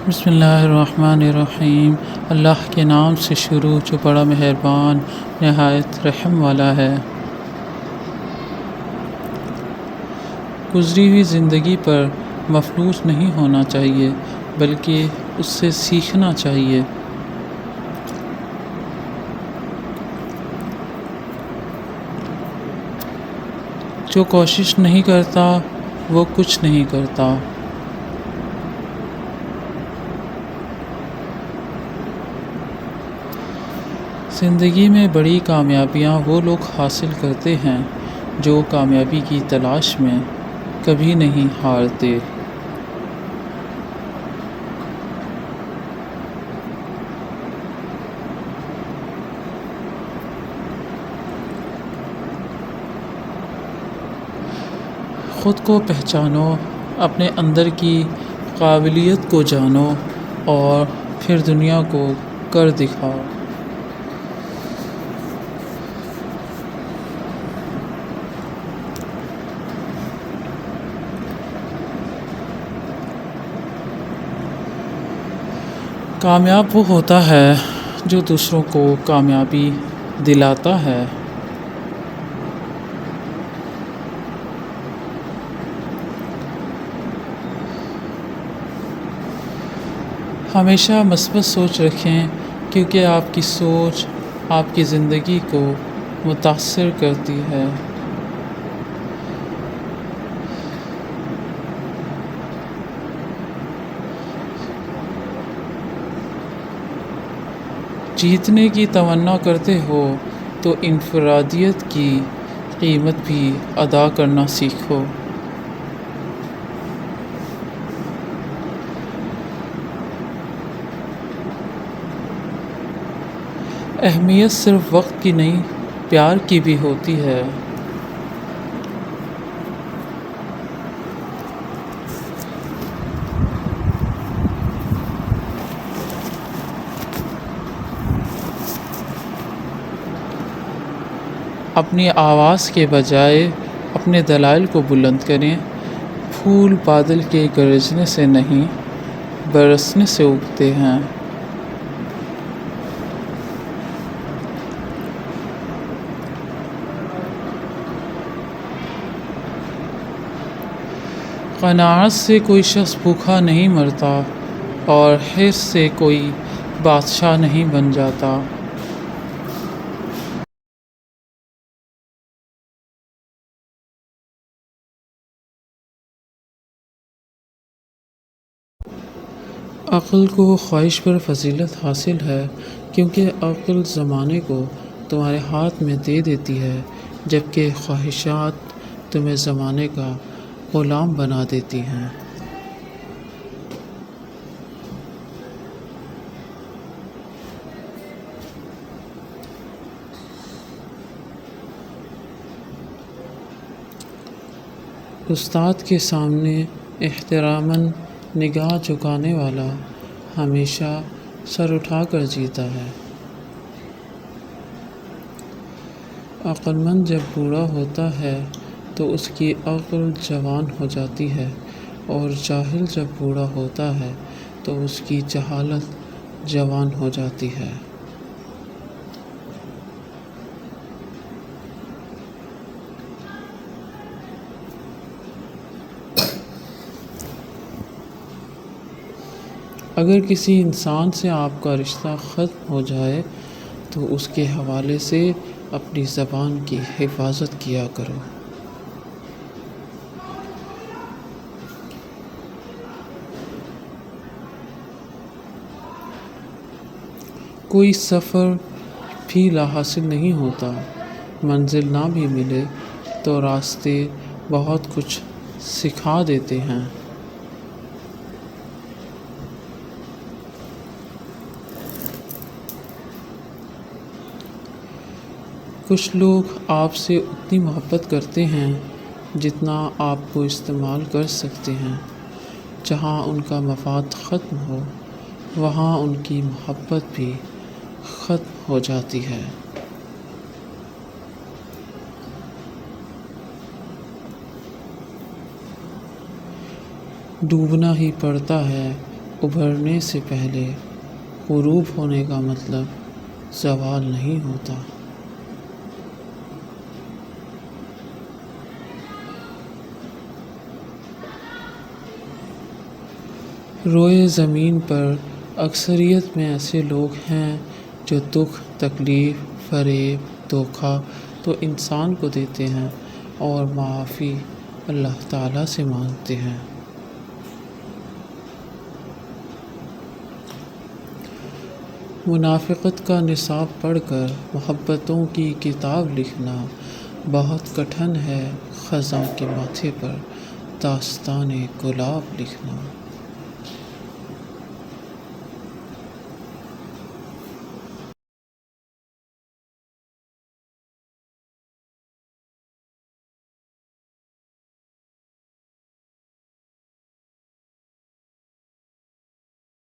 بسم اللہ الرحمن الرحیم۔ اللہ کے نام سے شروع جو بڑا مہربان نہایت رحم والا ہے۔ گزری ہوئی زندگی پر مفلوج نہیں ہونا چاہیے بلکہ اس سے سیکھنا چاہیے۔ جو کوشش نہیں کرتا وہ کچھ نہیں کرتا۔ زندگی میں بڑی کامیابیاں وہ لوگ حاصل کرتے ہیں جو کامیابی کی تلاش میں کبھی نہیں ہارتے۔ خود کو پہچانو، اپنے اندر کی قابلیت کو جانو اور پھر دنیا کو کر دکھاؤ۔ کامیاب وہ ہوتا ہے جو دوسروں کو کامیابی دلاتا ہے۔ ہمیشہ مثبت سوچ رکھیں کیونکہ آپ کی سوچ آپ کی زندگی کو متاثر کرتی ہے۔ جیتنے کی تمنا کرتے ہو تو انفرادیت کی قیمت بھی ادا کرنا سیکھو۔ اہمیت صرف وقت کی نہیں، پیار کی بھی ہوتی ہے۔ اپنی آواز کے بجائے اپنے دلائل کو بلند کریں۔ پھول بادل کے گرجنے سے نہیں، برسنے سے اگتے ہیں۔ قناعت سے کوئی شخص بھوکا نہیں مرتا اور حرص سے کوئی بادشاہ نہیں بن جاتا۔ عقل کو خواہش پر فضیلت حاصل ہے کیونکہ عقل زمانے کو تمہارے ہاتھ میں دے دیتی ہے جبکہ خواہشات تمہیں زمانے کا غلام بنا دیتی ہیں۔ استاد کے سامنے احتراماً نگاہ جھکانے والا ہمیشہ سر اٹھا کر جیتا ہے۔ عقل مند جب بوڑھا ہوتا ہے تو اس کی عقل جوان ہو جاتی ہے اور جاہل جب بوڑھا ہوتا ہے تو اس کی جہالت جوان ہو جاتی ہے۔ اگر کسی انسان سے آپ کا رشتہ ختم ہو جائے تو اس کے حوالے سے اپنی زبان کی حفاظت کیا کرو۔ کوئی سفر بھی لا حاصل نہیں ہوتا، منزل نہ بھی ملے تو راستے بہت کچھ سکھا دیتے ہیں۔ کچھ لوگ آپ سے اتنی محبت کرتے ہیں جتنا آپ کو استعمال کر سکتے ہیں۔ جہاں ان کا مفاد ختم ہو وہاں ان کی محبت بھی ختم ہو جاتی ہے۔ ڈوبنا ہی پڑتا ہے ابھرنے سے پہلے غروب ہونے کا مطلب زوال نہیں ہوتا۔ روئے زمین پر اکثریت میں ایسے لوگ ہیں جو دکھ، تکلیف، فریب، دھوکہ تو انسان کو دیتے ہیں اور معافی اللہ تعالیٰ سے مانگتے ہیں۔ منافقت کا نصاب پڑھ کر محبتوں کی کتاب لکھنا بہت کٹھن ہے، خزاں کے ماتھے پر داستان گلاب لکھنا۔